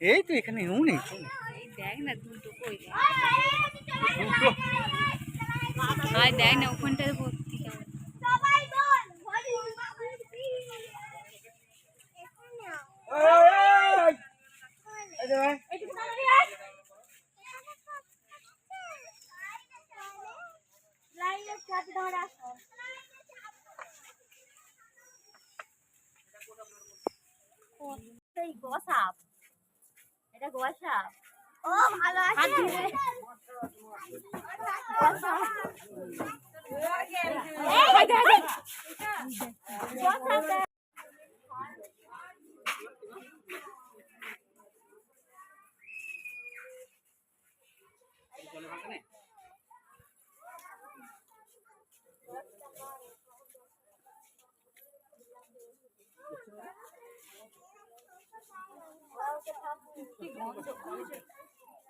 এই তো এখানে এও নেই। দেখ না দুটো কই দেখ না ওখানটায় ভর্তি কেমন। গোসাপ, এটা গোসাপ। ও ভালো আছে।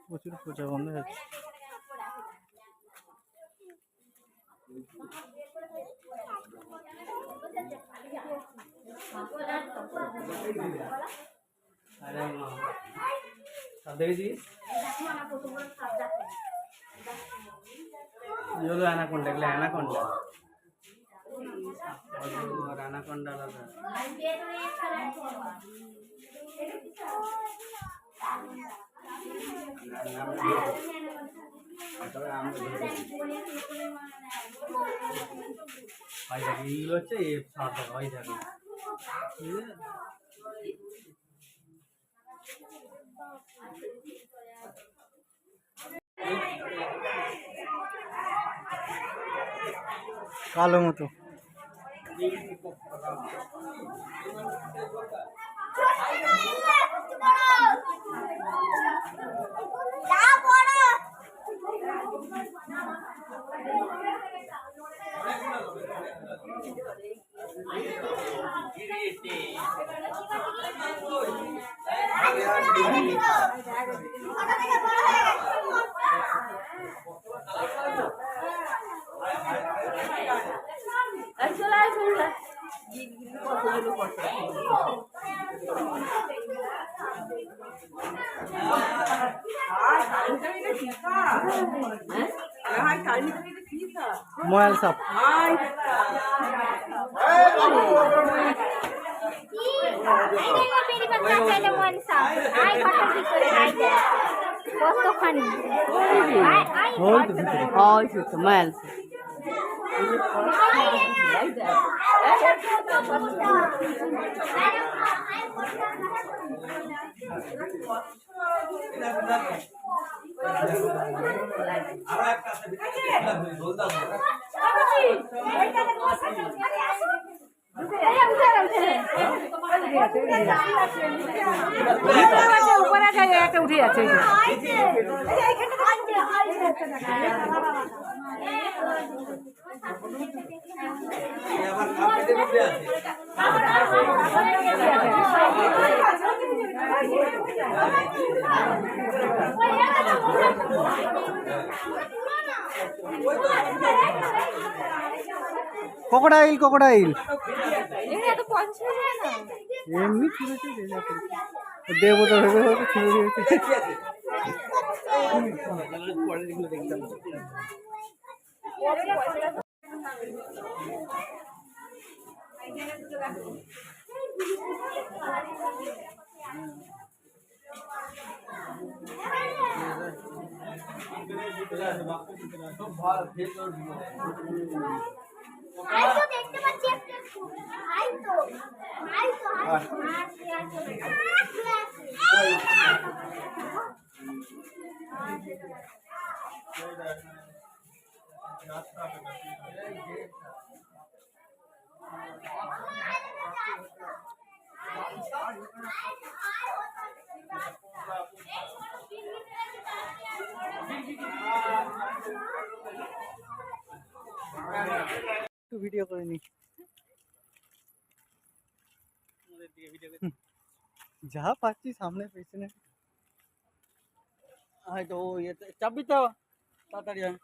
প্রচুর পূজা বন্ধ যাচ্ছে। অ্যানাকোন্ডা, এগুলো অ্যানাকোন্ডা। অ্যানাকোন্ডা আলাদা। এইগুলো হচ্ছে কালো মতো। मोबाइल सब मोबाइल उठे जाते क्रोकोडाइल क्रोकोडाइल एमনি ছুঁড়েছে দেবতা ভেবে হয়তো ছুঁড়ে দিয়েছে। দেখতে পাচ্ছি একটা ভিডিও করে নি যা পাচ্ছি সামনে পেছনে হয়তো চাবি তো তাড়াতাড়ি হয়।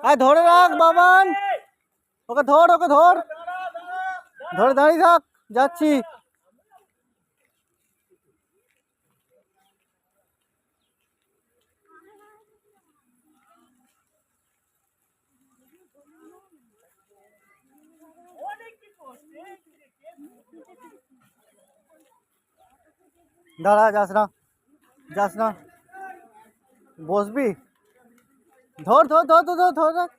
আয় ধরে রাখ বাবান, ওকে ধর, ওকে ধর, ধরে দাঁড়িয়ে থাক, যাচ্ছি। দাঁড়া, যাস না, যাস না, বসবি, ধর ধর ধর ধর ধর ধর ধর।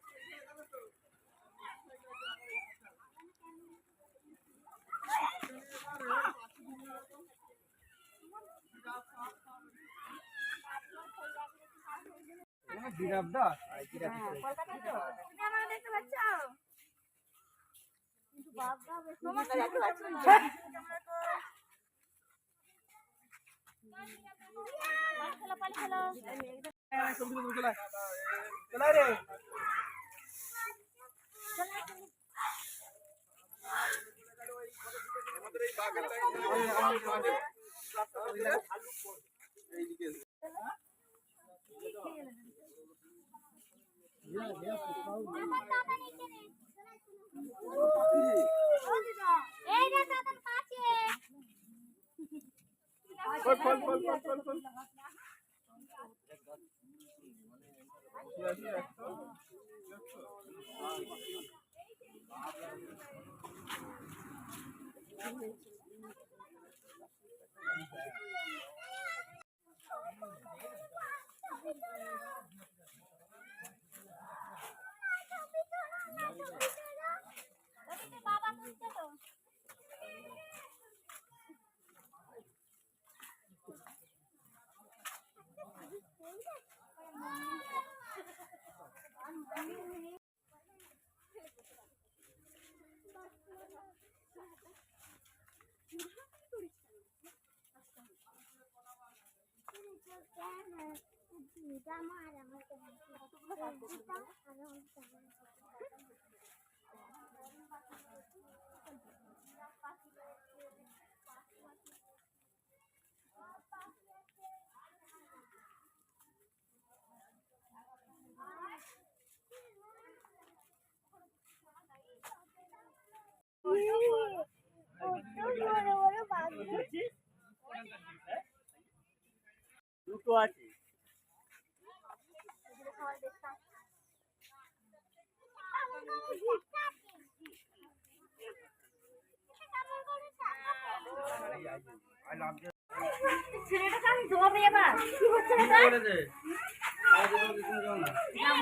দুটো আছে।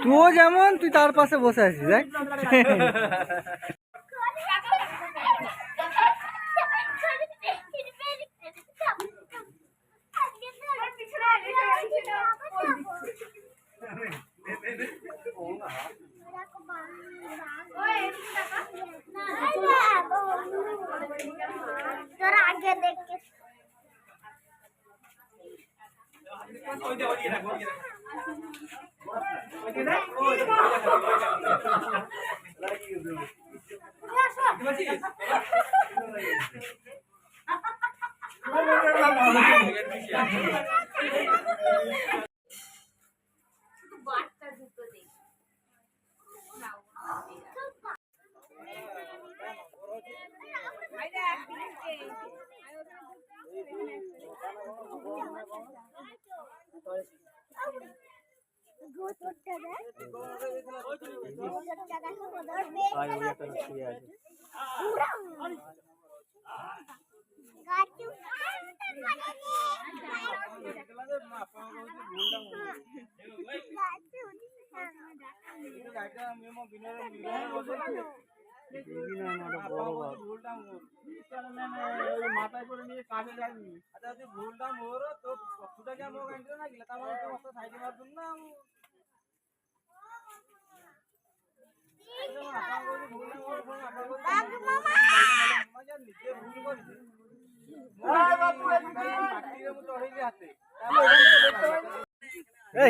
তুইও যেমন, তুই তার পাশে বসে আছিস, দেখ। মাথায় করে নিয়ে কাজে যায়নি। আচ্ছা যদি ভুলটা মোর তো কতটা কেমন গাইতে না গেলে তাহলে তো মস্ত সাইডে মারতুম না।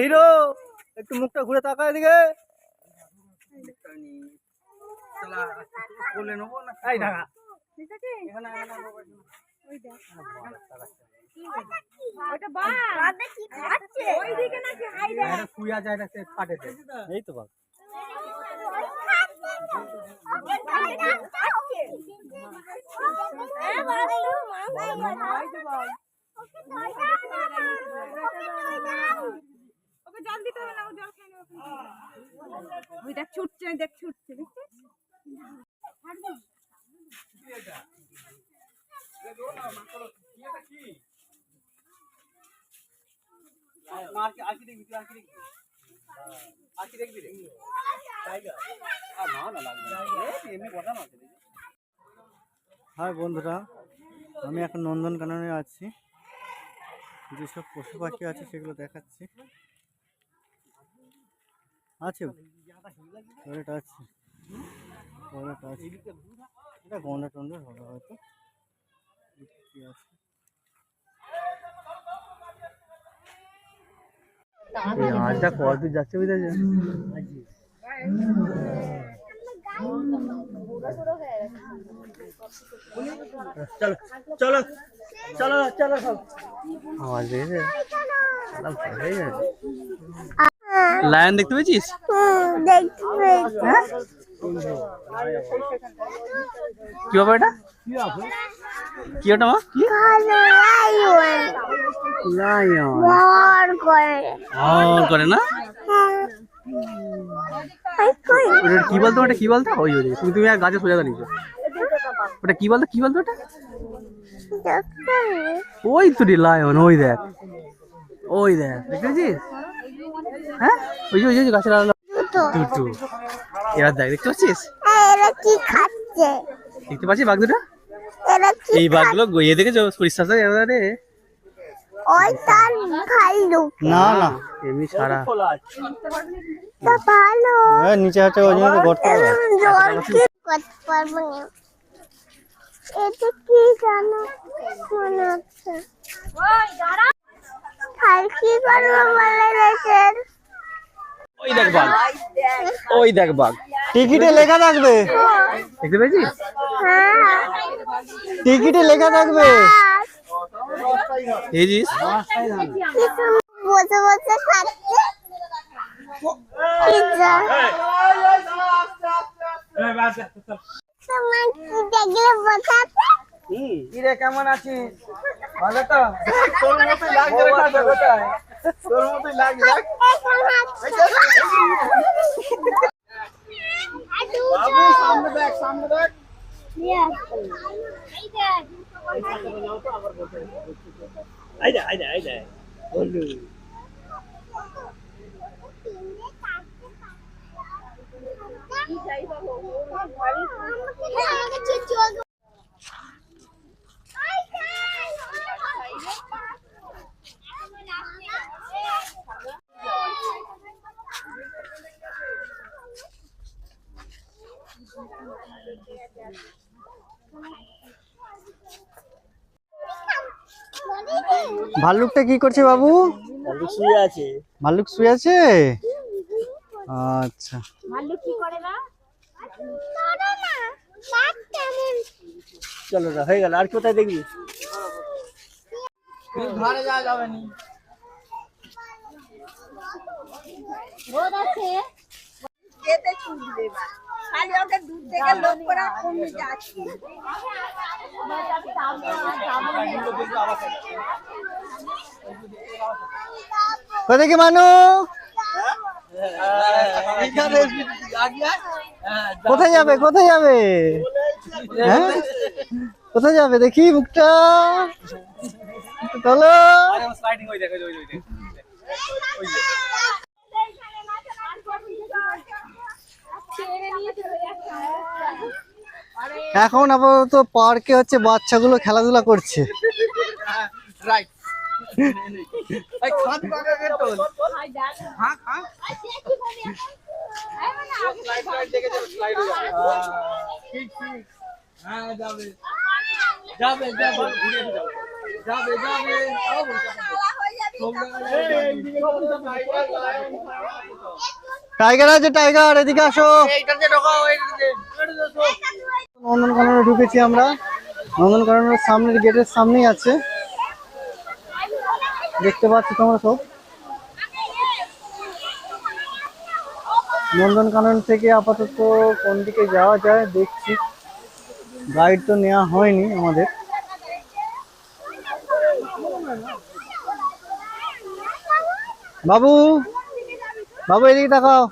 হিরো একটু মুখটা ঘুরে তাকায় এদিকে। বলে নেবো না এই ঢাকা এই তো বাঘ। জল দিতে হবে না, ও জল খায় না। ওই দেখ ছুটছে, দেখ ছুটছে, দেখছিস? হাই বন্ধুরা, আমি এখন নন্দনকাননে আছি। যেসব পশু পাখি আছে সেগুলো দেখাচ্ছি। আছে এটা আছে, এটা গন্ডা টন্ডা হবে হয়তো। কি আছে আজটা কত দূর যাচ্ছে বুঝতে চলো চলো চলো সব আওয়াজ দেখেছে। লায়ন দেখতে পেয়েছিস? কি হবে এটা? কি ওটা মা? লায়ন করে না? কি বলতো ওটা? কি বলতো? ওই তুমি আর গাছে সোজা দাঁড়িয়েছো। ওটা কি বলতো? কি বলতো ওটা? ওই তো রে লায়ন, ওই দেখ, ওই দেখ, দেখেছিস? হ্যাঁ ওই যে গাছের দুটো। এবার দেখ, দেখতে পাচ্ছিস? দেখতে পাচ্ছিস বাঘ দুটো? এই বাঘগুলো গইয়ে দেখেছো পরিষ্কার রে? না না এমনি সারা নিচে আছে, ওই জন্য গর্ত। এটা কি জানো মনে হচ্ছে কি করবো বলে রেখেছেন। ওই দেখ বাঘ, ওই দেখ বাঘ, টিকিটে লেখা থাকবে, দেখতে পেয়েছিস? টিকিটে লেখা থাকবে। বসে বসে খাচ্ছে তোমার কি দেখলে বোঝাতে। কিরে কেমন আছিস? ভালো তো? তোর মতোই লাগছে রে কাকা কোথায়? তোর মতোই লাগছে। বাবু সামনে দেখ, সামনে দেখ। আইদা আইদা আইদা বলু। ভাল্লুকটা কি করছে বাবু? ভাল্লুক শুয়ে আছে। ভাল্লুক শুয়ে আছে? আচ্ছা, ভাল্লুক কি করে না? চলো না, হয়ে গেল। আর কোথায় দেখবি? ঘরে যাওয়া যাবে না। রোদ আছে যেতে ছুটবে না, খালি ওকে দূর থেকে লোক করা কমে যাচ্ছে। কোথায় কি মানু? কোথায় যাবে কোথায় যাবে হ্যাঁ কোথায় যাবে দেখি মুখটা চলো স্লাইডিং ওই দেখো ওই ওই এখন আপাতত পার্কে হচ্ছে বাচ্চাগুলো খেলাধুলা করছে রাইট এই খান পাকাকে তো হ্যাঁ হ্যাঁ স্লাইড স্লাইড দেখে যাবে স্লাইড হয়ে যাবে ঠিক ঠিক হ্যাঁ যাবে যাবে যাবে ঘুরে যাবে যাবে আও টাইগার আছে টাইগার এদিকে আসো এইটাতে ঢোকাও এইটাতে নন্দনকাননে ঢুকেছি আমরা নন্দনকাননের সামনের গেটের সামনেই আছে দেখতে পাচ্ছ তোমরা সব নন্দনকানন থেকে আপাতত কোন দিকে যাওয়া যায় দেখছি গাইড তো নেওয়া হয়নি আমাদের বাবু বাবু এদিকে তাকাও